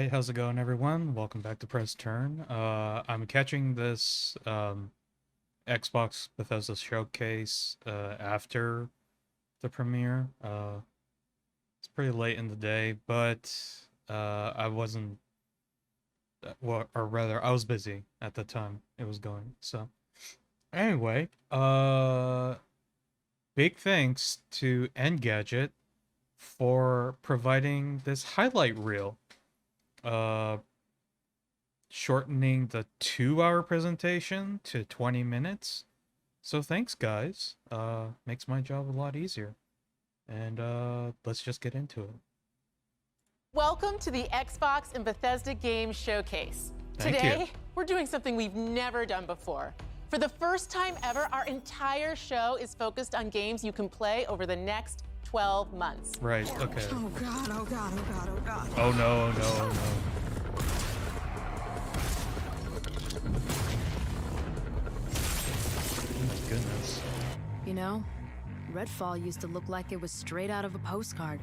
Alright, how's it going, everyone? Welcome back to Press Turn. I'm catching this Xbox Bethesda showcase after the premiere. It's pretty late in the day, but I wasn't, well, or rather, I was busy at the time it was going. So, anyway, big thanks to Engadget for providing this highlight reel. Uh, Shortening the 2-hour presentation to 20 minutes. So thanks, guys. Makes my job a lot easier. And let's just get into it. Welcome to the Xbox and Bethesda Games Showcase. Thank Today, you. we're doing something we've never done before. For the first time ever, our entire show is focused on games you can play over the next 12 months. Right, okay. Oh god, oh god, oh god, oh god. Oh no, oh no, oh no. Oh my goodness. You know, Redfall used to look like it was straight out of a postcard.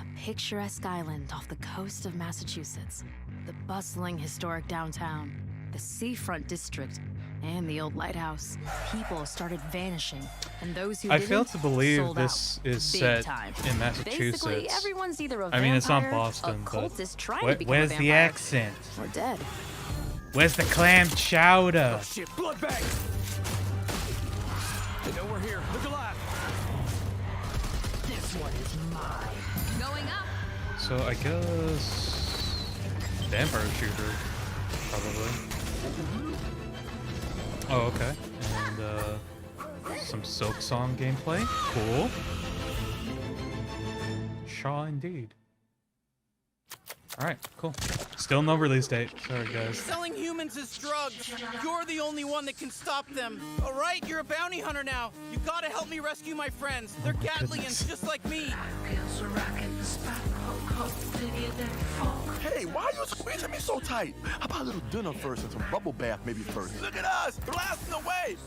A picturesque island off the coast of Massachusetts. The bustling historic downtown, the seafront district, and the old lighthouse. People started vanishing, and those who I didn't fail to believe sold this out. is Big set time. in Massachusetts. Basically, everyone's either a I mean, it's not vampire, Boston, a but cultist trying to become where's a the vampire, accent? or dead. Where's the clam chowder? Oh shit, blood bag! They know we're here. Look alive! This one is mine. Going up. So I guess vampire shooter, probably. Oh, okay. And some Silk Song gameplay. Cool. Shaw indeed. Alright, cool. Still no release date. Sorry, guys. Selling humans is drugs. You're the only one that can stop them. All right, you're a bounty hunter now. You gotta help me rescue my friends. They're my Gatlians, goodness. just like me. Hey, why are you squeezing me so tight? How about a little dinner first and some bubble bath maybe first? Look at us, blasting away!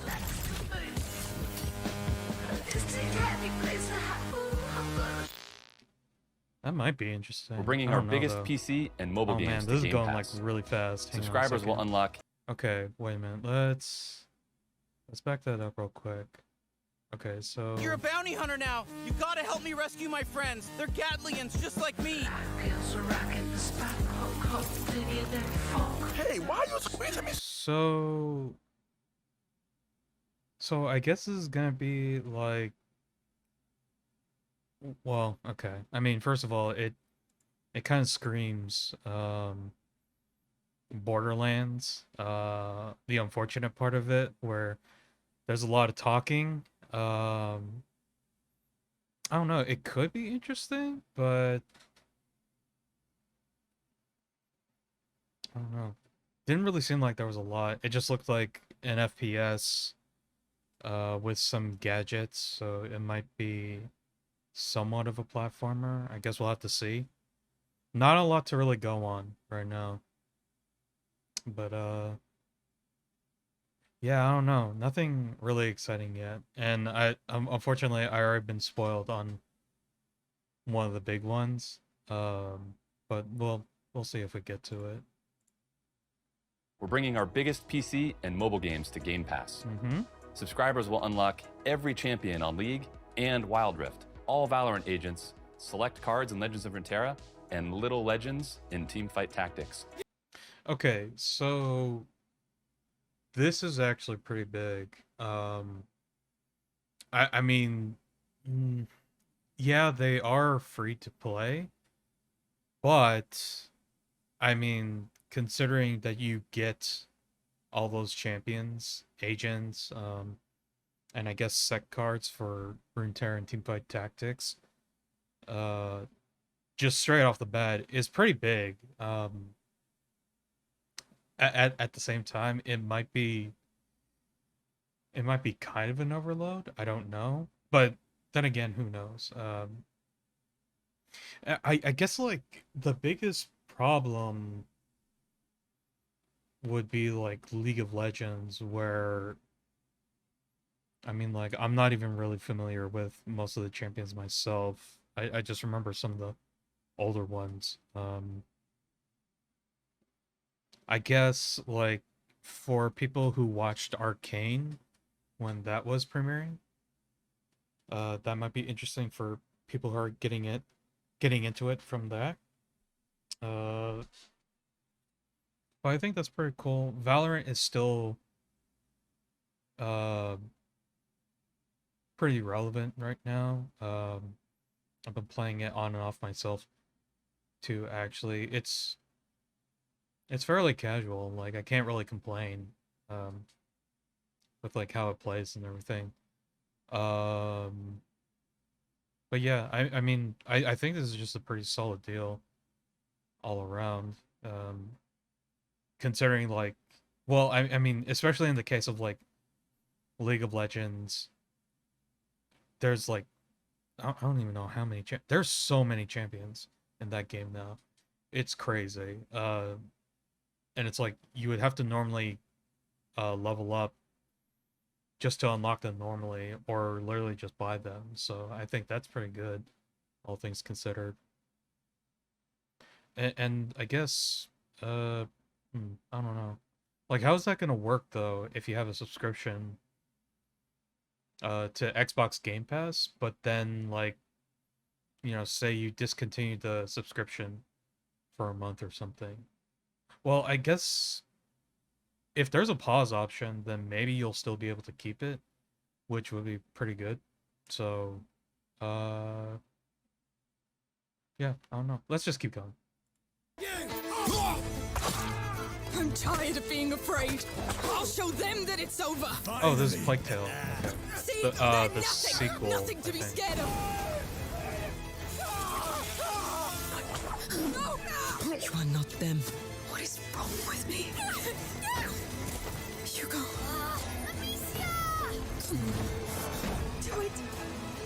That might be interesting. We're bringing I our don't know, biggest though. PC and mobile Oh man, games this is to Game going Pass. like really fast. Hang on a Subscribers will second. unlock. Okay, wait a minute. Let's back that up real quick. Okay, so You're a bounty hunter now. You gotta help me rescue my friends. They're Gatlians, just like me. Hey, why are you squeezing me? So I guess this is gonna be like, well, okay. I mean, first of all, it kind of screams Borderlands. The unfortunate part of it, where there's a lot of talking. I don't know. It could be interesting, but I don't know. Didn't really seem like there was a lot. It just looked like an FPS with some gadgets, so it might be somewhat of a platformer. I guess we'll have to see. Not a lot to really go on right now. But yeah, I don't know. Nothing really exciting yet. And unfortunately I already been spoiled on one of the big ones. But we'll see if we get to it. We're bringing our biggest PC and mobile games to Game Pass. Mm-hmm. Subscribers will unlock every champion on League and Wild Rift, all Valorant agents, select cards in Legends of Runeterra, and little legends in Teamfight Tactics. Okay, so this is actually pretty big. I mean, yeah, they are free to play, but I mean, considering that you get all those champions, agents, and I guess sec cards for Runeterra and Teamfight Tactics, just straight off the bat is pretty big. At the same time, it might be kind of an overload. I don't know, but then again, who knows? I guess like the biggest problem would be like League of Legends, where I mean, like, I'm not even really familiar with most of the champions myself. I just remember some of the older ones. I guess like for people who watched Arcane when that was premiering, that might be interesting for people who are getting into it from that. But I think that's pretty cool. Valorant is still uh pretty relevant right now. I've been playing it on and off myself too, actually. It's fairly casual. Like I can't really complain with like how it plays and everything. Um but yeah, I mean I think this is just a pretty solid deal all around. Considering like well, I mean especially in the case of like League of Legends, there's like I don't even know how many there's so many champions in that game now. It's crazy. And it's like you would have to normally level up just to unlock them normally, or literally just buy them. So I think that's pretty good, all things considered. And I guess I don't know. Like, how's that gonna work though if you have a subscription to Xbox Game Pass, but then like say you discontinue the subscription for a month or something? Well, I guess if there's a pause option, then maybe you'll still be able to keep it, which would be pretty good. So, yeah, I don't know. Let's just keep going. I'm tired of being afraid. I'll show them that it's over. Oh, this is Plague Tale. See, The they're the sequel. nothing to I be think. scared of. You are not them. What is wrong with me? Hugo. Do it.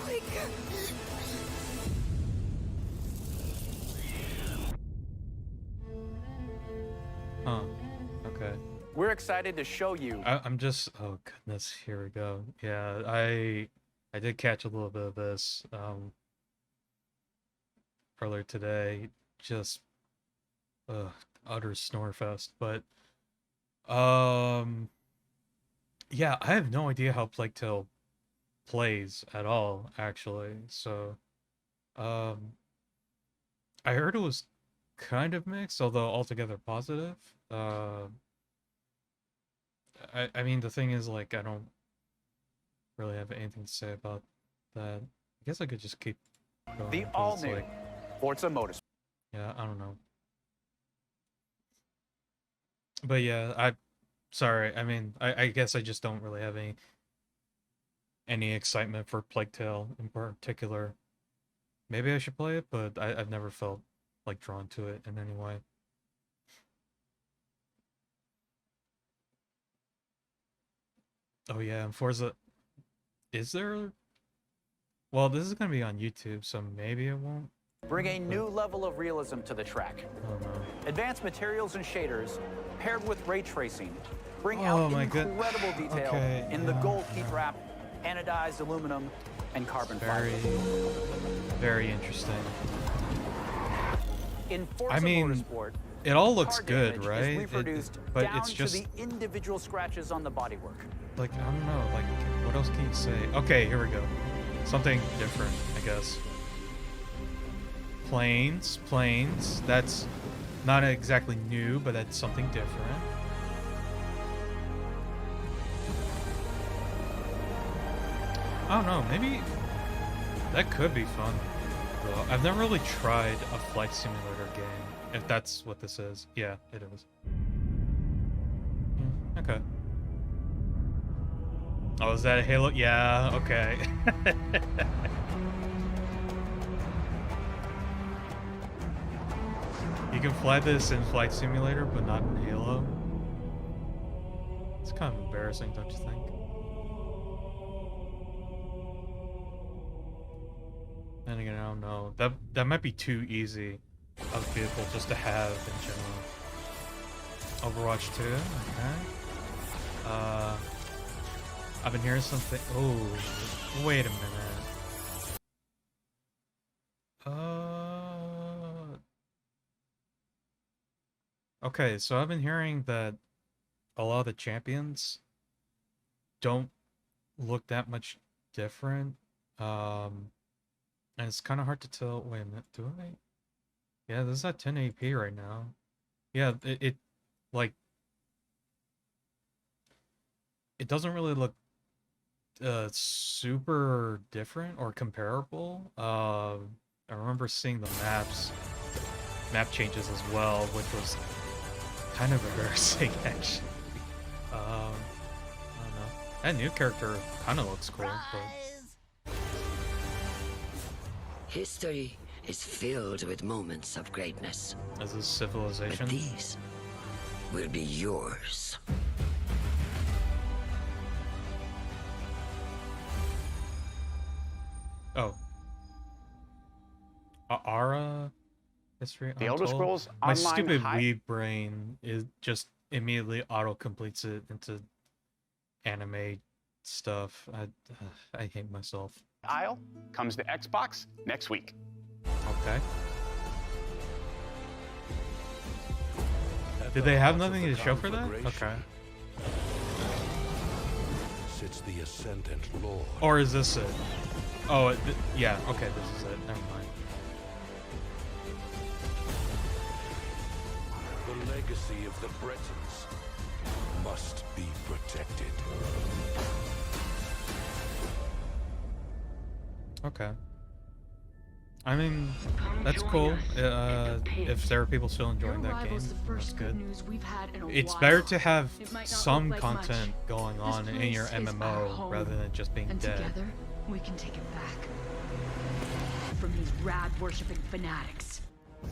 Quick. Huh. Okay. We're excited to show you. I'm just. Oh goodness. Here we go. Yeah, I did catch a little bit of this earlier today. Just utter snore fest. But yeah, I have no idea how Plague Tale plays at all, actually. So I heard it was kind of mixed, although altogether positive. I mean the thing is like I don't really have anything to say about that. I guess I could just keep going. The 'cause it's all-new like, Forza Motorsport. yeah, I don't know. But yeah, sorry. I mean, I guess I just don't really have any excitement for Plague Tale in particular. Maybe I should play it, but I've never felt like drawn to it in any way. Oh yeah, and Forza, is there? Well, this is gonna be on YouTube, so maybe it won't. Bring a new level of realism to the track. I don't know. Advanced materials and shaders paired with ray tracing bring Oh out my incredible detail Okay, in the yeah, gold heat wrap, anodized aluminum, and carbon Very, fiber. very interesting. In Forza I mean, Motorsport, it all looks car good, damage right? is reproduced But down it's just to the individual scratches on the bodywork. like I don't know. Like, what else can you say? Okay, here we go. Something different, I guess. Planes. That's not exactly new, but that's something different. I don't know, maybe that could be fun, though. I've never really tried a flight simulator game, if that's what this is. Yeah, it is. Okay. Oh, is that a Halo? Yeah, okay. You can fly this in Flight Simulator, but not in Halo. It's kind of embarrassing, don't you think? And again, I don't know. That might be too easy of a vehicle just to have in general. Overwatch 2, okay. I've been hearing something. Oh, wait a minute. Okay, so I've been hearing that a lot of the champions don't look that much different. And it's kind of hard to tell. Wait a minute, do I? Yeah, this is at 1080p right now. Yeah, it like it doesn't really look super different or comparable. I remember seeing the map changes as well, which was kind of embarrassing actually. I don't know. That new character kind of looks cool, but History is filled with moments of greatness. is this Civilization? But these will be yours. Oh. Ara history. The Elder Untold? Scrolls My Online stupid High- Wii brain is just immediately auto completes it into anime stuff. I hate myself. Isle comes to Xbox next week. Okay. Did they have nothing to show for that? Okay. Sits the Ascendant Lord. Or is this it? Oh, yeah. Okay, this is it. Never mind. The legacy of the Bretons must be protected. Okay. I mean, that's cool. If there are people still enjoying that game, that's good. It's better to have some content going on in your MMO rather than just being dead. Together, we can take it back from these rad-worshipping fanatics.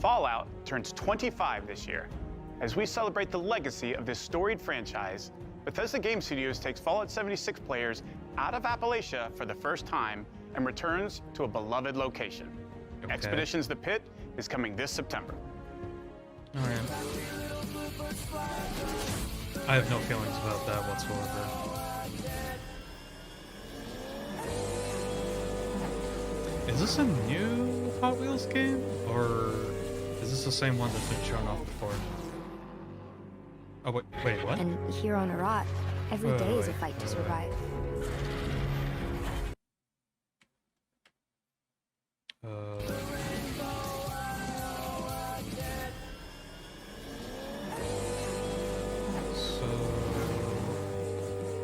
Fallout turns 25 this year. As we celebrate the legacy of this storied franchise, Bethesda Game Studios takes Fallout 76 players out of Appalachia for the first time and returns to a beloved location. Okay. Expeditions The Pit is coming this September. Alright. I have no feelings about that whatsoever. Is this a new Hot Wheels game? Or is this the same one that's been shown off before? Oh, wait, what? And here on Arat, every day is a fight to survive.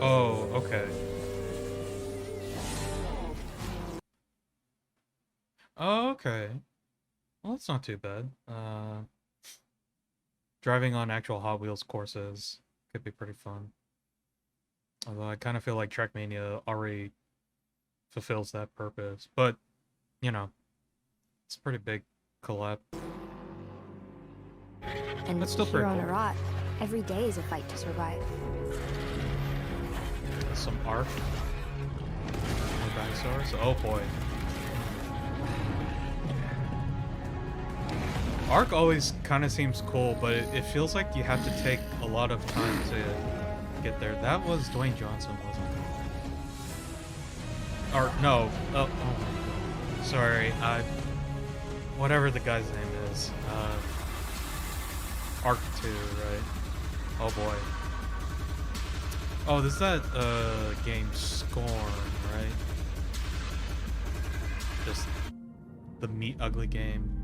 Oh, okay. Oh, okay. Well, that's not too bad. Driving on actual Hot Wheels courses could be pretty fun. Although I kind of feel like Trackmania already fulfills that purpose. But, you know, it's a pretty big collab. And that's still here pretty on cool. Arat, every day is a fight to survive. Some Ark. More dinosaurs. Oh boy. Ark always kind of seems cool, but it feels like you have to take a lot of time to get there. That was Dwayne Johnson, wasn't it? Or no. Oh my god. Sorry. Whatever the guy's name is. Ark 2, right? Oh boy. Oh, this is that game Scorn, right? Just the meat ugly game.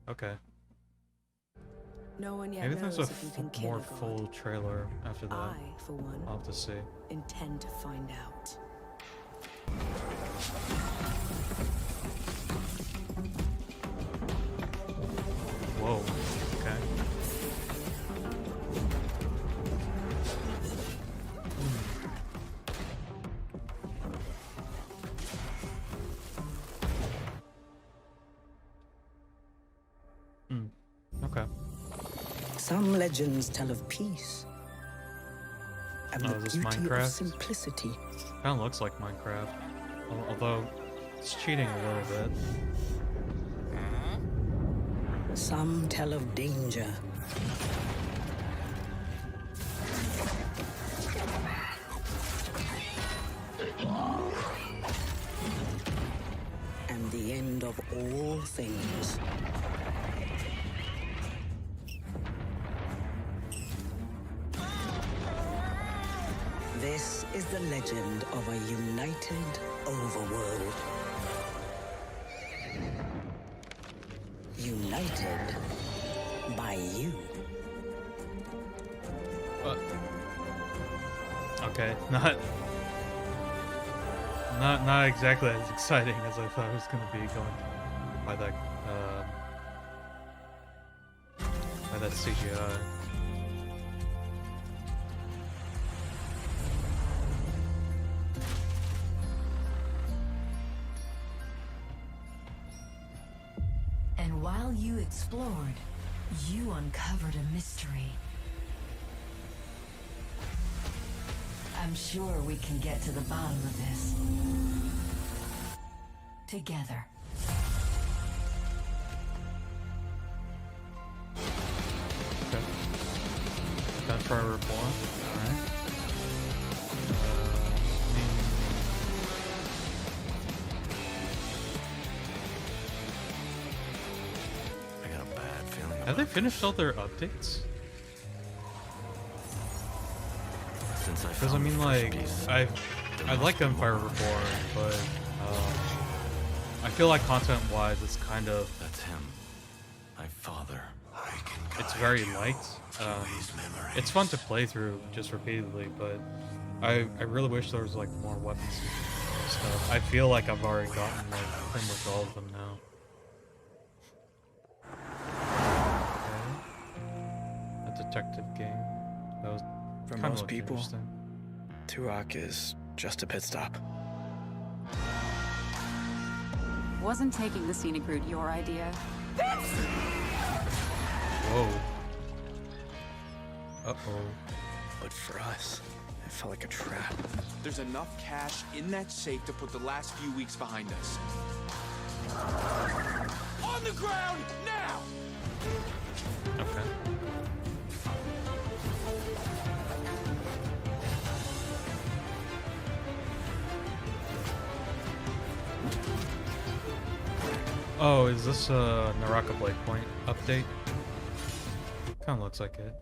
Okay. No one yet Maybe there's a knows if you can kill more a god. full trailer after that. I, for one, I'll have to see. intend to find out. Whoa. Okay. Okay. Some legends tell of peace and Oh, the is this beauty Minecraft? of simplicity. Kind of looks like Minecraft. Although, it's cheating a little bit. Some tell of danger. And the end of all things. This is the legend of a united overworld. United by you. Okay, not exactly as exciting as I thought it was going to be going by that CGI. And while you explored, you uncovered a mystery. I'm sure we can get to the bottom of this. Together. Okay. Time for a reborn. Alright. I got a bad feeling. Have they finished all their updates? Because I mean, like, I like Empire Reborn, but I feel like content-wise, it's kind of That's him, my father. it's very light. It's fun to play through just repeatedly, but I really wish there was like more weapons and stuff. I feel like I've already gotten like pretty much all of them now. Okay. A detective game. That was For kinda most looked people, interesting. Turok is just a pit stop. Wasn't taking the scenic route your idea? Whoa. Uh-oh. But for us, it felt like a trap. There's enough cash in that safe to put the last few weeks behind us. On the ground, now! Okay. Oh, is this a Naraka Blade Point update? Kinda looks like it.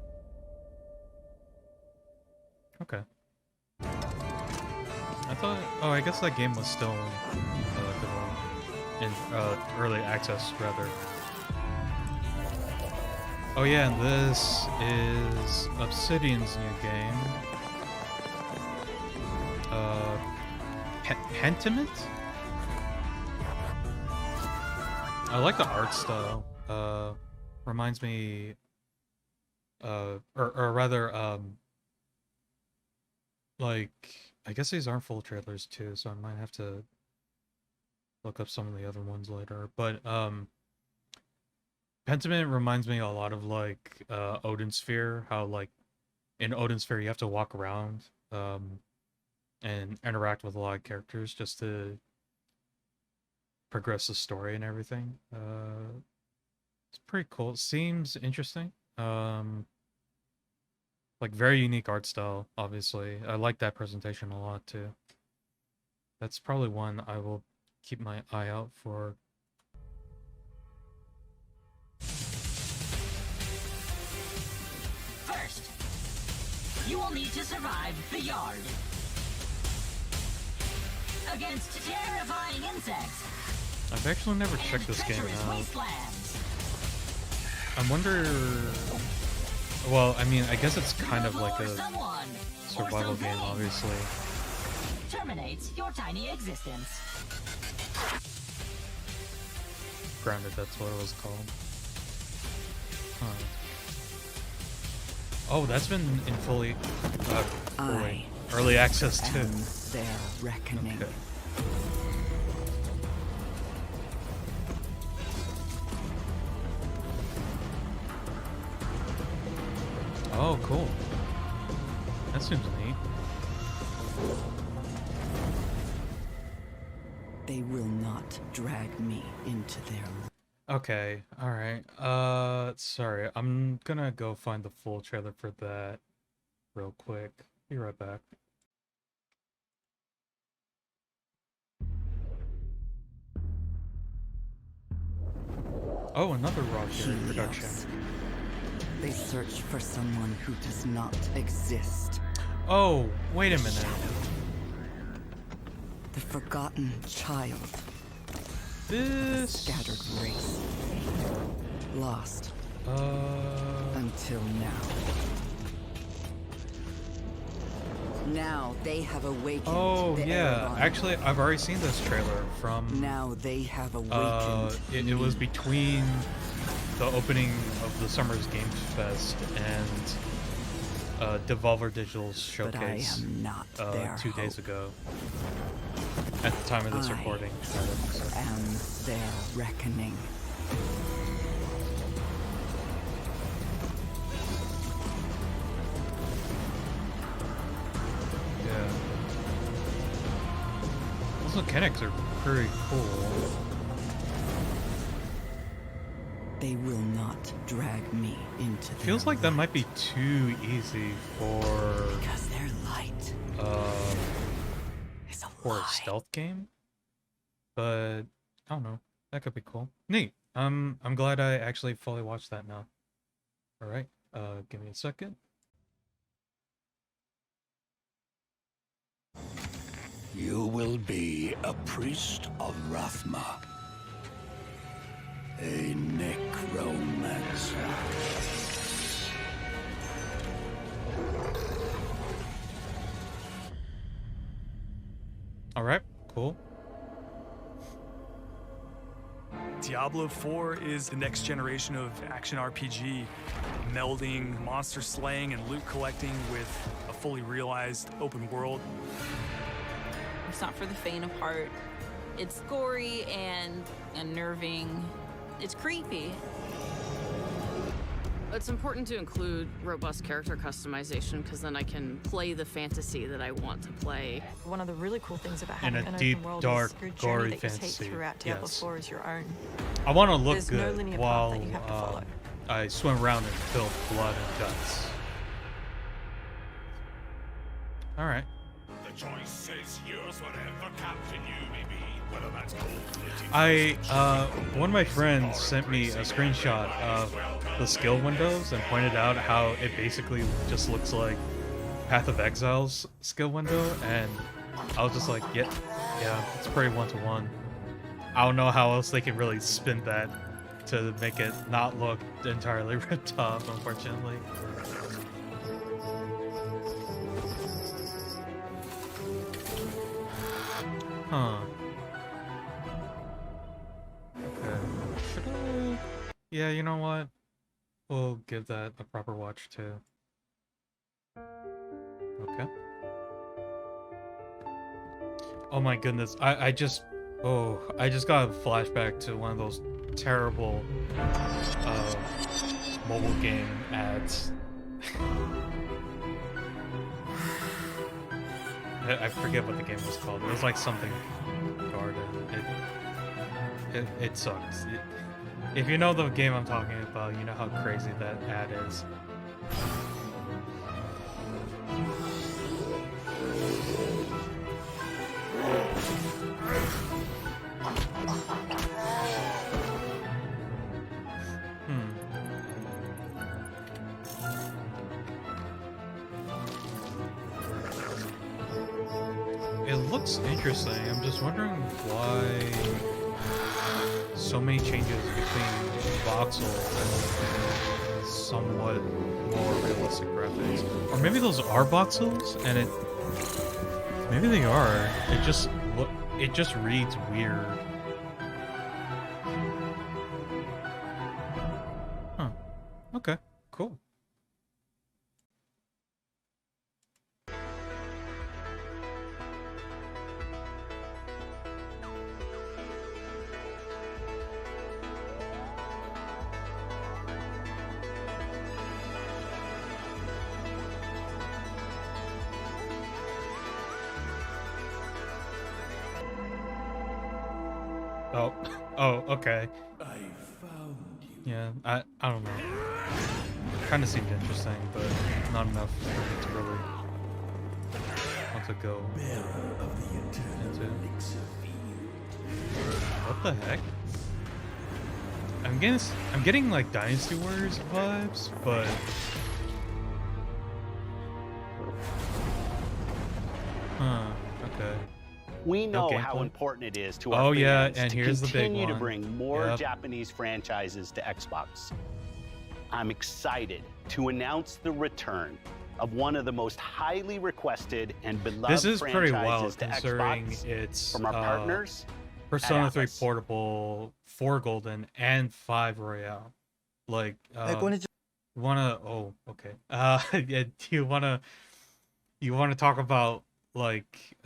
Okay. I thought... Oh, I guess that game was still in early access, rather. Oh yeah, and this is Obsidian's new game. Pentiment? I like the art style. Reminds me, or rather, like, I guess these aren't full trailers too, so I might have to look up some of the other ones later. But Pentiment reminds me a lot of like Odin Sphere. How like in Odin Sphere you have to walk around and interact with a lot of characters just to progress the story and everything. It's pretty cool. It seems interesting. Like very unique art style, obviously. I like that presentation a lot too. That's probably one I will keep my eye out for. First, you will need to survive the yard against terrifying insects. I've actually never checked this game out. I wonder... Well, I mean, I guess it's kind of like a survival game, obviously. Terminates your tiny existence. Grounded, that's what it was called. Huh. Oh, that's been in fully early access too. Their reckoning. Okay. Oh, cool. That seems neat. They will not drag me into their... Okay, alright. Sorry. I'm gonna go find the full trailer for that real quick. Be right back. Oh, another Rocket introduction. They search for someone who does not exist. Oh, wait a minute. The forgotten child. This... The scattered race. Lost. Until now. Now they have awakened. Oh, the yeah. Aragon. Actually, I've already seen this trailer from... Now they have awakened. It was between the opening of the Summer's Games Fest and Devolver Digital's showcase But I am not 2 days ago. At the time of this recording. And their reckoning. Yeah. Those mechanics are pretty cool. They will not drag me into their Feels like that might be too easy for... Because their light is for a stealth game? But, I don't know. That could be cool. Neat. I'm glad I actually fully watched that now. Alright, give me a second. You will be a priest of Rathma. A necromancer. Alright, cool. Diablo 4 is the next generation of action RPG, melding monster slaying and loot collecting with a fully realized open world. It's not for the faint of heart. It's gory and unnerving. It's creepy. It's important to include robust character customization because then I can play the fantasy that I want to play. One of the really cool things about In having a an deep, open world dark, is your gory journey that you fantasy, take throughout Diablo yes. 4 is your own. I want to look There's no good linear path while that you have to follow. I swim around in filth, blood, and guts. Alright. The choice is yours, whatever captain you may be, whether that's One of my friends sent me a screenshot of the skill windows and pointed out how it basically just looks like Path of Exile's skill window, and I was just like, yeah, it's pretty one-to-one. I don't know how else they can really spin that to make it not look entirely ripped off, unfortunately. Huh. Okay. Should I... Yeah, you know what? We'll give that a proper watch too. Okay. Oh my goodness, I just got a flashback to one of those terrible mobile game ads. I forget what the game was called. It was like something Garden. It sucks. If you know the game I'm talking about, you know how crazy that ad is. It looks interesting. I'm just wondering why so many changes between voxel and somewhat more realistic graphics. Or maybe those are voxels and it... Maybe they are. It just reads weird. Huh. Okay, cool. Oh, okay. I found you. Yeah, I don't know. Kind of seemed interesting, but not enough for me to really want to go into. What the heck? I'm getting like Dynasty Warriors vibes, but Okay. We No know how gameplay? important it is to Oh our yeah, fans and to here's the big continue to one. bring more Yep. Japanese franchises to Xbox. I'm excited to announce the return of one of the most highly requested and beloved This is pretty wild franchises to considering Xbox it's from our partners at Persona 3 Atlas. Portable, 4 Golden, and 5 Royale. Like, oh, okay. Yeah, do you wanna talk about like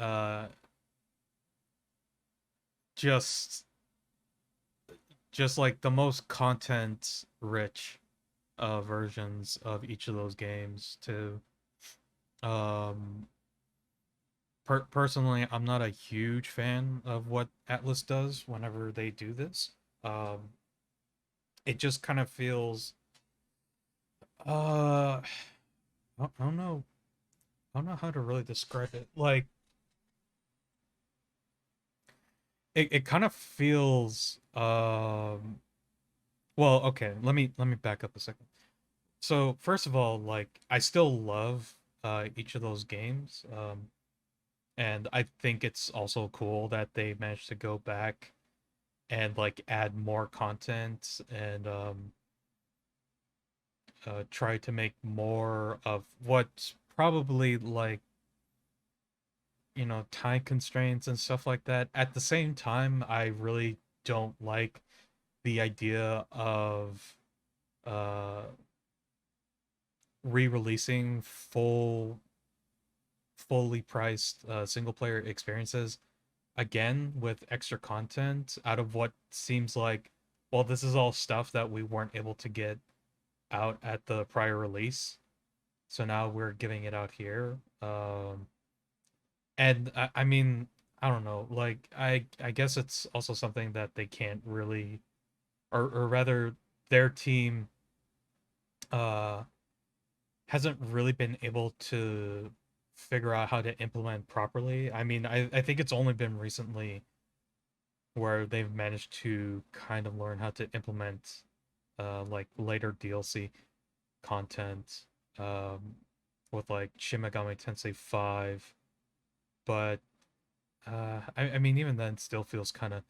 just like the most content rich versions of each of those games too. Personally, I'm not a huge fan of what Atlas does whenever they do this. It just kind of feels I don't know. I don't know how to really describe it. Like it kind of feels well, okay, let me back up a second. So, first of all, like I still love each of those games. And I think it's also cool that they managed to go back and like add more content and try to make more of what's probably like, you know, time constraints and stuff like that. At the same time, I really don't like the idea of re-releasing fully priced single player experiences again with extra content out of what seems like, well, this is all stuff that we weren't able to get out at the prior release, so now we're giving it out here. And I mean, I don't know, like I guess it's also something that they can't really, or rather their team hasn't really been able to figure out how to implement properly. I mean, I think it's only been recently where they've managed to kind of learn how to implement like later DLC content with like Shin Megami Tensei 5, but I mean even then still feels kind of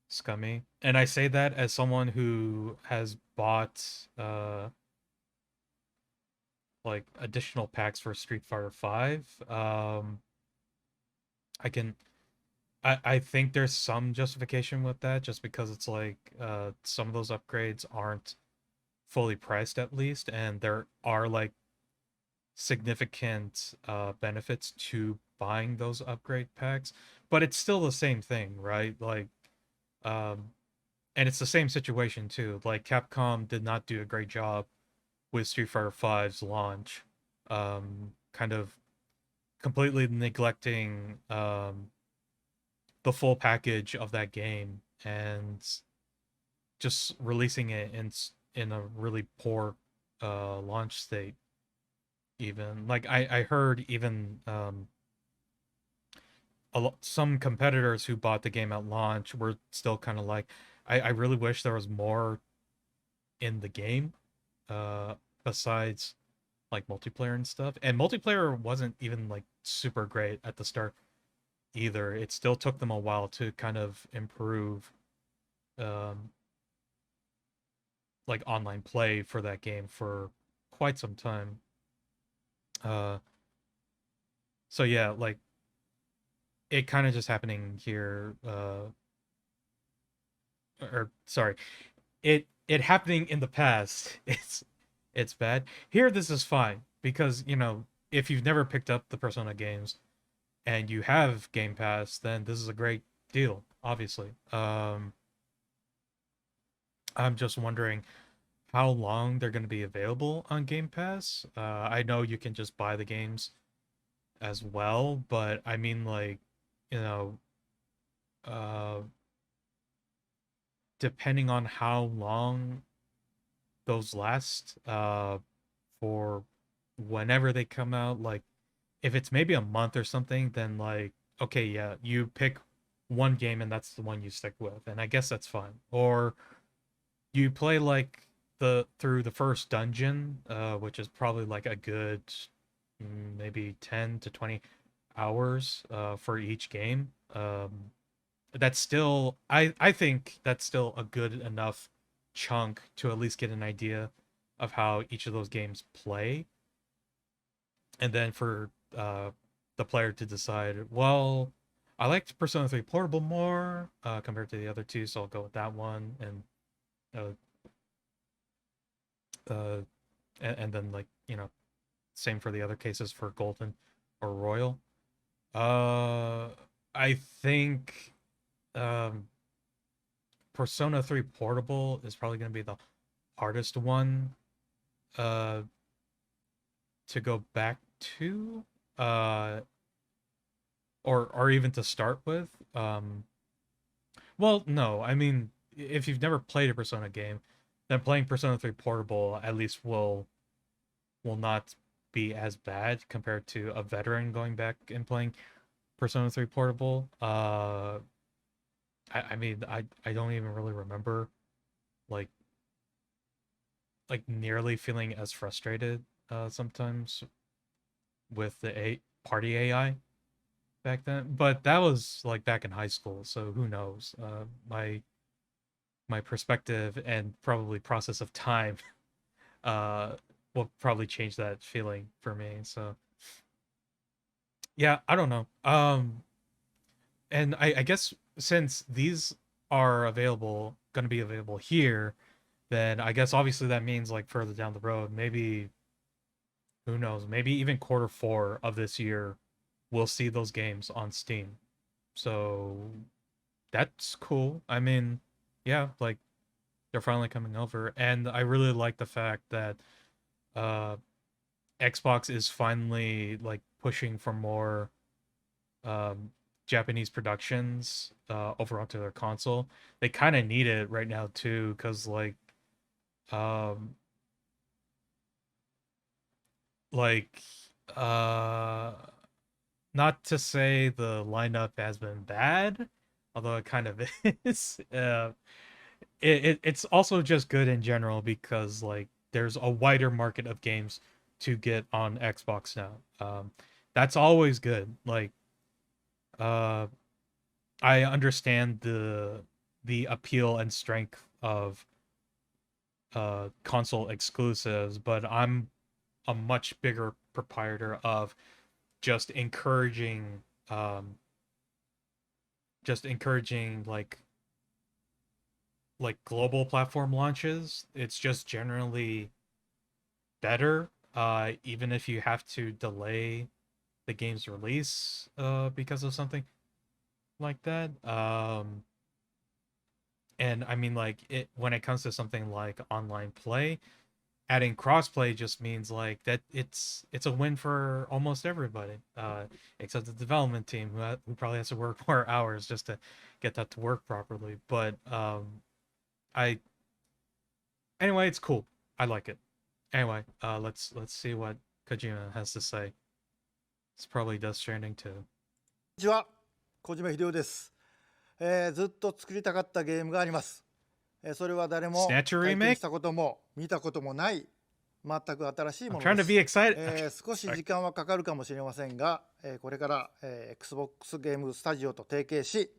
scummy. And I say that as someone who has bought like additional packs for Street Fighter 5. I can I think there's some justification with that just because it's like some of those upgrades aren't fully priced at least, and there are like significant benefits to buying those upgrade packs, but it's still the same thing, right? Like and it's the same situation too. Like Capcom did not do a great job with Street Fighter V's launch, kind of completely neglecting the full package of that game and just releasing it in a really poor launch state. Even like I heard even some competitors who bought the game at launch were still kind of like, I really wish there was more in the game besides like multiplayer and stuff. And multiplayer wasn't even like super great at the start either. It still took them a while to kind of improve like online play for that game for quite some time. So yeah, like it kind of just happening here or sorry, it happening in the past. It's bad. Here this is fine because, you know, if you've never picked up the Persona games and you have Game Pass, then this is a great deal, obviously. I'm just wondering how long they're going to be available on Game Pass. I know you can just buy the games as well, but I mean, like, you know, depending on how long those last, for whenever they come out, like, if it's maybe a month or something, then like, okay, yeah, you pick one game and that's the one you stick with, and I guess that's fine. Or you play like through the first dungeon, which is probably like a good maybe 10 to 20 hours for each game. That's still I think that's still a good enough chunk to at least get an idea of how each of those games play, and then for the player to decide, well, I liked Persona 3 Portable more compared to the other two, so I'll go with that one, and then, like, you know, same for the other cases for Golden or Royal. I think Persona 3 Portable is probably going to be the hardest one to go back to, or even to start with. Well, no, I mean, if you've never played a Persona game, then playing Persona 3 Portable at least will not be as bad compared to a veteran going back and playing Persona 3 Portable. I mean, I don't even really remember like nearly feeling as frustrated sometimes with the party AI back then, but that was like back in high school, so who knows. My perspective and probably process of time will probably change that feeling for me. So yeah, I don't know. And I guess since these are gonna be available here, then I guess obviously that means like further down the road, maybe, who knows, maybe even Q4 of this year, we'll see those games on Steam. So that's cool. I mean, yeah, like, they're finally coming over, and I really like the fact that Xbox is finally like pushing for more Japanese productions over onto their console. They kind of need it right now too, because like uh not to say the lineup has been bad, although it kind of is. It's also just good in general because like there's a wider market of games to get on Xbox now. That's always good. Like, I understand the appeal and strength of console exclusives, but I'm a much bigger proprietor of just encouraging like global platform launches. It's just generally better, even if you have to delay the game's release because of something like that. And I mean, like, when it comes to something like online play, adding crossplay just means like that it's a win for almost everybody, except the development team who probably has to work more hours just to get that to work properly. But anyway, it's cool. I like it. Anyway, let's see what Kojima has to say. It's probably Death Stranding too. こんにちは、小島秀夫です。ずっと作りたかったゲームがあります。それは誰も体験したことも見たこともない全く新しいものです。少し時間はかかるかもしれませんが、これから、Xbox ゲームスタジオと提携し、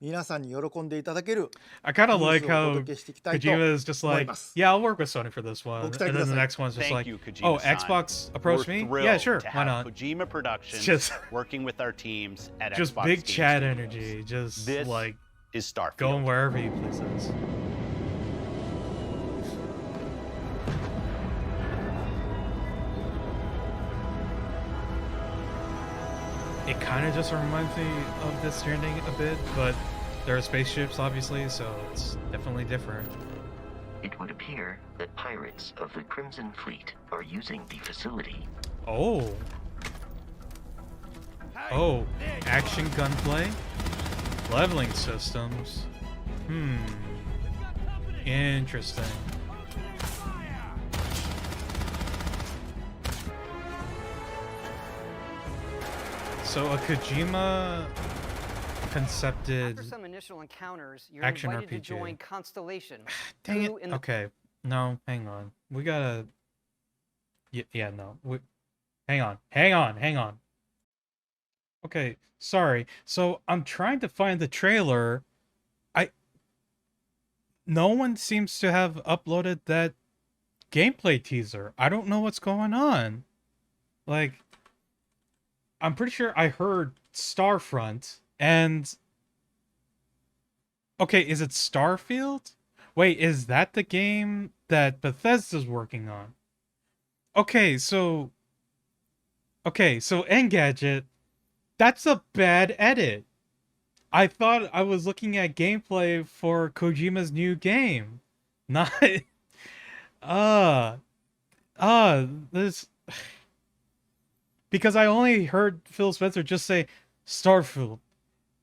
皆さんに喜んでいただける I kind of like how Kojima is just like, yeah, I'll work with Sony for this one, and then the next one's just like, oh, Xbox approached me? Yeah, sure, why not? Kojima Productions just working with our teams at just Xbox big Game chat Studios. energy, just This like is Starfield. going wherever he pleases. It kind of just reminds me of Death Stranding a bit, but there are spaceships, obviously, so it's definitely different. It would appear that pirates of the Crimson Fleet are using the facility. Oh. Oh, action gunplay? Leveling systems? Interesting. So a Kojima concepted After some initial encounters, you're action invited RPG. to join Constellation. Dang it. Okay. No, hang on. We gotta... Yeah, no. Hang on. Okay, sorry. So I'm trying to find the trailer. No one seems to have uploaded that gameplay teaser. I don't know what's going on. Like, I'm pretty sure I heard Starfront and... Okay, is it Starfield? Wait, is that the game that Bethesda's working on? Okay, so Engadget, that's a bad edit. I thought I was looking at gameplay for Kojima's new game. Not... this... Because I only heard Phil Spencer just say Starfield.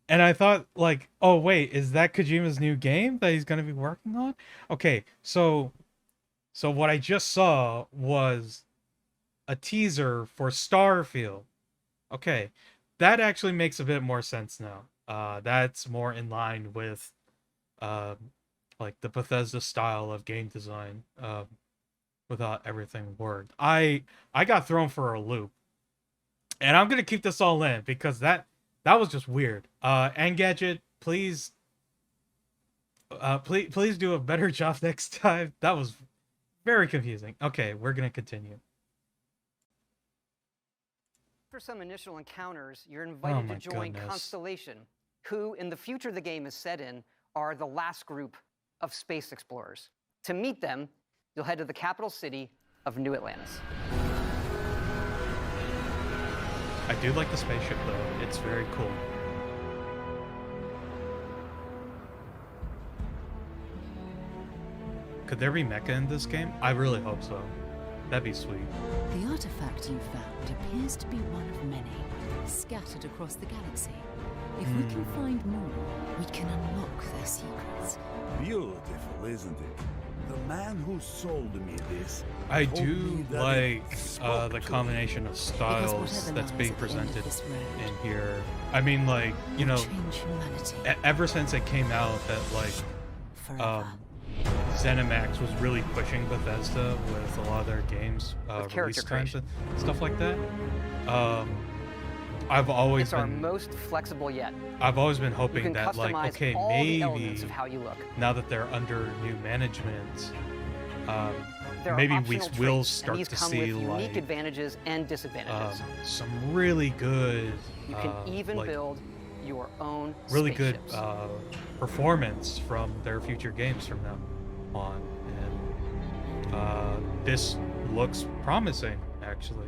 And I thought, like, oh, wait, is that Kojima's new game that he's going to be working on? Okay, so what I just saw was a teaser for Starfield. Okay, that actually makes a bit more sense now. That's more in line with, like, the Bethesda style of game design, without everything word. I got thrown for a loop. And I'm going to keep this all in, because that was just weird. Engadget, please do a better job next time. That was very confusing. Okay, we're going to continue. For some initial encounters, you're invited to join Constellation, who, in the future the game is set in, are the last group of space explorers. To meet them, you'll head to the capital city of New Atlantis. I do like the spaceship, though. It's very cool. Could there be mecha in this game? I really hope so. That'd be sweet. The artifact you found appears to be one of many, scattered across the galaxy. If we can find more, we can unlock their secrets. Beautiful, isn't it? The man who sold me this. I do like the combination of styles that's being presented in here. I mean, like, you know, ever since it came out that, like, ZeniMax was really pushing Bethesda with a lot of their games, release times and stuff like that. I've always been... It's our most flexible yet. I've always been hoping that, like, okay, maybe of how you look. now that they're under new management, maybe we will start to see, like, unique advantages and disadvantages. Some really good, you can even like, build your own really spaceships. good performance from their future games from now on, and this looks promising, actually.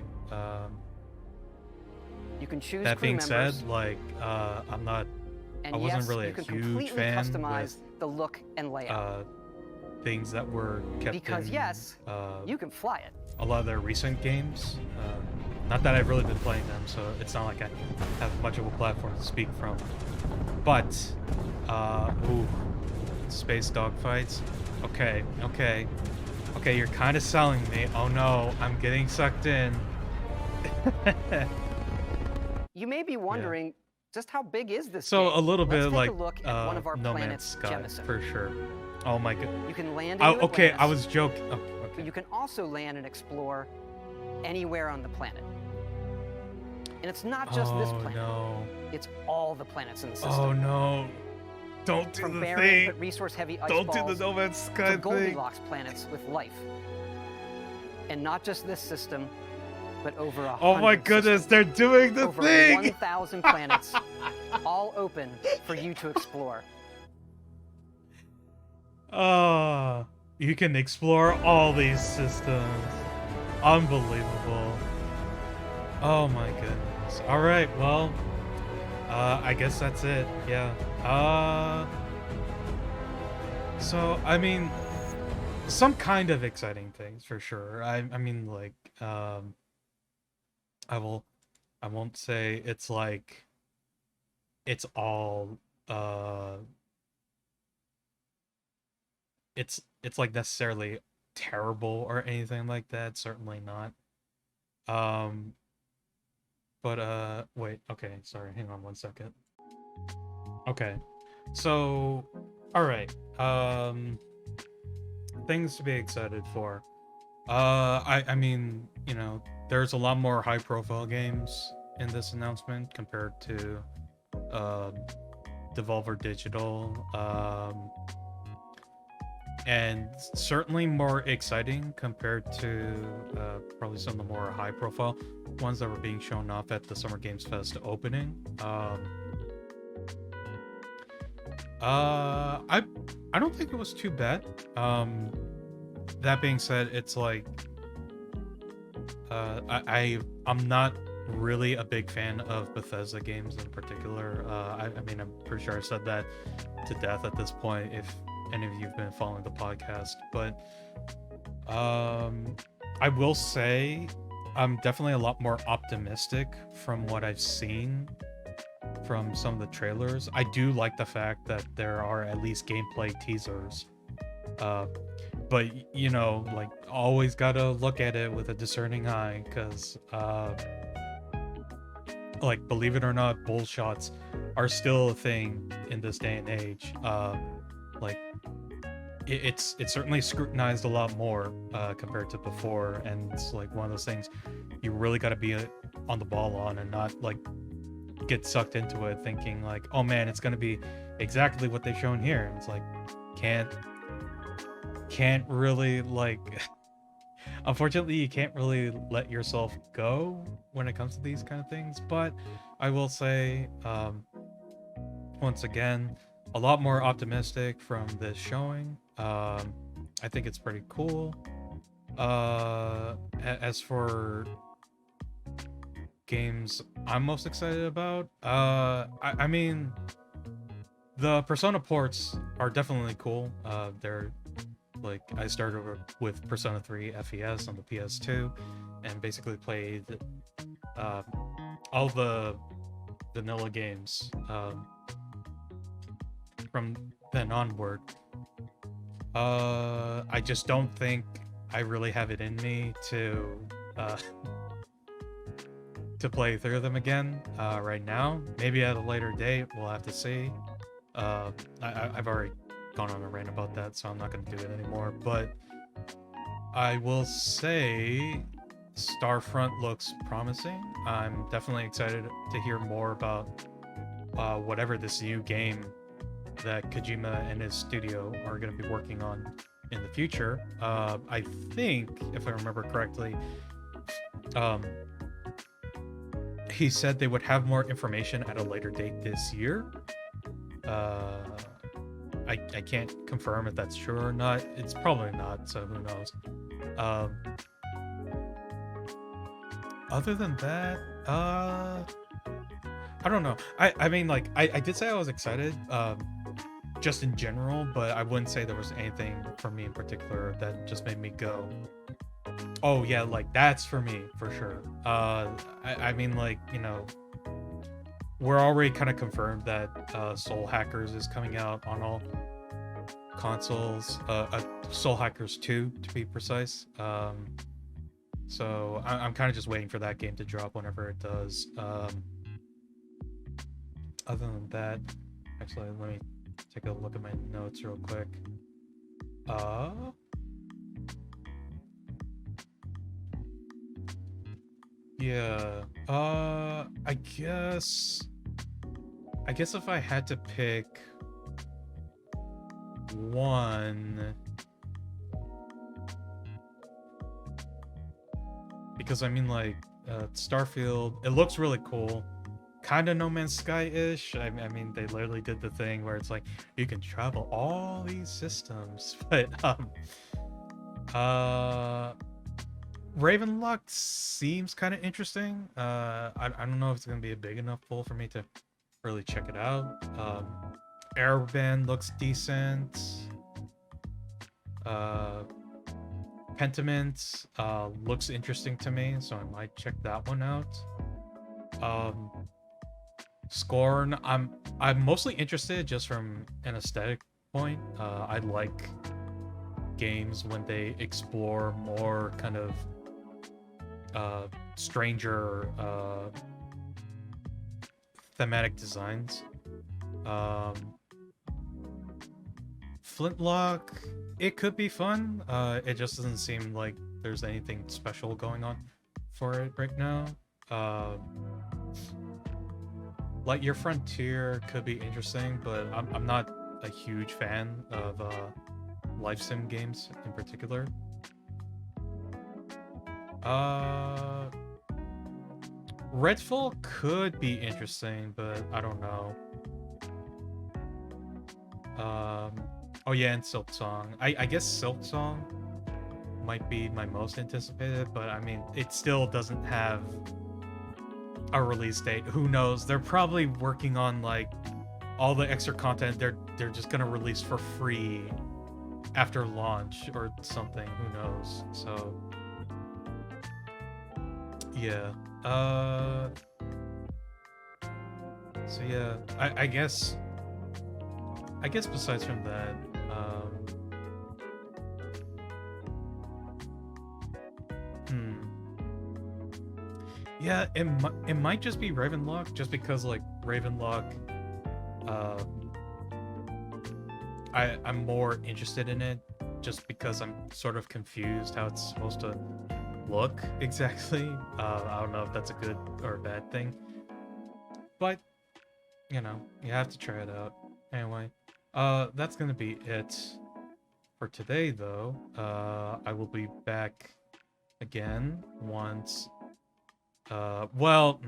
You can choose that being members, said, like, I wasn't really a huge fan customize with the look and layout. Things that were kept because in, yes, you can fly it. A lot of their recent games. Not that I've really been playing them, so it's not like I have much of a platform to speak from. But, space dogfights. Okay, you're kind of selling me. Oh no, I'm getting sucked in. You may be wondering, just how big is this So game? a little bit Let's like take a look at one of our No planets, Man's Sky, Jemison. for sure. Oh my god. You can land in okay, Atlantis, I was joking. Oh, okay. But you can also land and explore anywhere on the planet. And it's not just this planet. No. It's all the planets in the system. Oh no. Don't do From the barren thing. but resource-heavy ice Don't balls do the No Man's Sky to Goldilocks planets with life. And not just this system, but over 100 Oh my goodness, they're doing the over thing! 1,000 planets, all open for you to explore. You can explore all these systems. Unbelievable. Oh my goodness. Alright, well, I guess that's it. Yeah. So, I mean, some kind of exciting things for sure. I mean, like, I won't say it's like, it's all, it's like necessarily terrible or anything like that. Certainly not. But wait, okay, sorry, hang on one second. Okay, so, all right, things to be excited for. I mean, you know, there's a lot more high-profile games in this announcement compared to Devolver Digital, and certainly more exciting compared to probably some of the more high-profile ones that were being shown off at the Summer Games Fest opening. I don't think it was too bad. That being said, it's like I'm not really a big fan of Bethesda games in particular. I mean, I'm pretty sure I've said that to death at this point if any of you've been following the podcast, but I will say I'm definitely a lot more optimistic from what I've seen from some of the trailers. I do like the fact that there are at least gameplay teasers, but you know, like, always gotta look at it with a discerning eye, because like, believe it or not, bull shots are still a thing in this day and age. Like, it's certainly scrutinized a lot more compared to before, and it's like one of those things you really got to be on the ball on, and not like get sucked into it thinking like, oh man, it's going to be exactly what they've shown here. And it's like, can't really, like, unfortunately you can't really let yourself go when it comes to these kind of things. But I will say, once again, a lot more optimistic from this showing. I think it's pretty cool. As for games I'm most excited about, I mean, the Persona ports are definitely cool. They're like, I started with Persona 3 FES on the PS2 and basically played all the vanilla games from then onward. I just don't think I really have it in me to play through them again right now. Maybe at a later date, we'll have to see. I've already gone on a rant about that, so I'm not going to do it anymore. But I will say Starfront looks promising. I'm definitely excited to hear more about whatever this new game that Kojima and his studio are going to be working on in the future. I think, if I remember correctly, he said they would have more information at a later date this year. I can't confirm if that's true or not. It's probably not, so who knows. Other than that, I don't know. I mean, like, I did say I was excited, just in general, but I wouldn't say there was anything for me in particular that just made me go, oh yeah, like, that's for me, for sure. I mean, like, you know, we're already kind of confirmed that Soul Hackers is coming out on all consoles. Soul Hackers 2, to be precise. So I'm kind of just waiting for that game to drop whenever it does. Other than that, actually, let me take a look at my notes real quick. Yeah, I guess if I had to pick one, because I mean, like, Starfield, it looks really cool, kind of No Man's Sky-ish. I mean, they literally did the thing where it's like you can travel all these systems, but Ravenlock seems kind of interesting. I don't know if it's gonna be a big enough pull for me to really check it out. Airband looks decent. Pentiment looks interesting to me, so I might check that one out. Scorn, I'm mostly interested just from an aesthetic point. I like games when they explore more kind of stranger thematic designs. Flintlock, it could be fun. It just doesn't seem like there's anything special going on for it right now. Lightyear Frontier could be interesting, but I'm not a huge fan of life sim games in particular. Redfall could be interesting, but I don't know. Oh yeah, and Silksong. I guess Silksong might be my most anticipated, but I mean, it still doesn't have a release date. Who knows? They're probably working on like all the extra content they're just gonna release for free after launch or something. Who knows? So yeah. So yeah, I guess besides from that, yeah, it might just be Ravenlock, just because like Ravenlock, I'm more interested in it, just because I'm sort of confused how it's supposed to look exactly. I don't know if that's a good or a bad thing, but you know, you have to try it out. Anyway, that's gonna be it for today, though. I will be back again once. Well,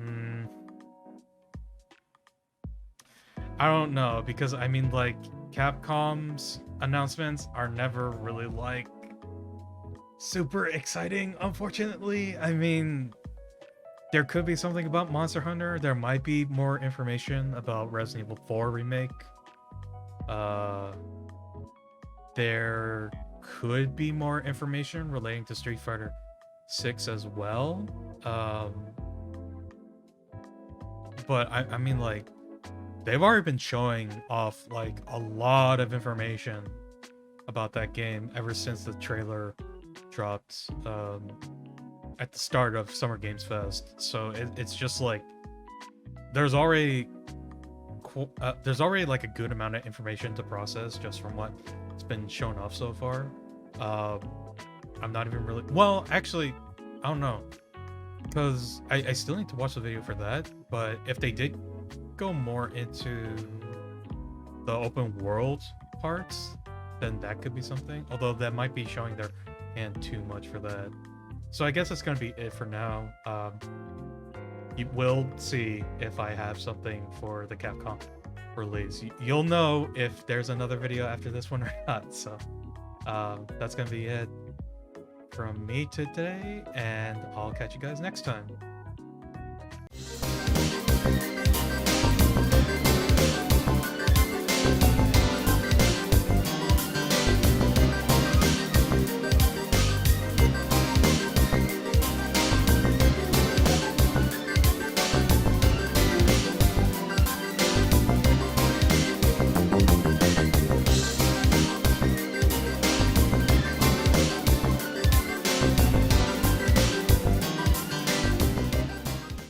I don't know, because I mean, like, Capcom's announcements are never really like super exciting, unfortunately. I mean, there could be something about Monster Hunter. There might be more information about Resident Evil 4 Remake. There could be more information relating to Street Fighter 6 as well. But I mean, like, they've already been showing off like a lot of information about that game ever since the trailer dropped at the start of Summer Games Fest. So it's just like there's already like a good amount of information to process just from what's been shown off so far. I'm not even really, well, actually, I don't know, because I still need to watch the video for that. But if they did go more into the open world parts, then that could be something, although that might be showing their hand too much for that. So I guess that's gonna be it for now. You will see if I have something for the Capcom release. You'll know if there's another video after this one or not. So that's gonna be it from me today, and I'll catch you guys next time.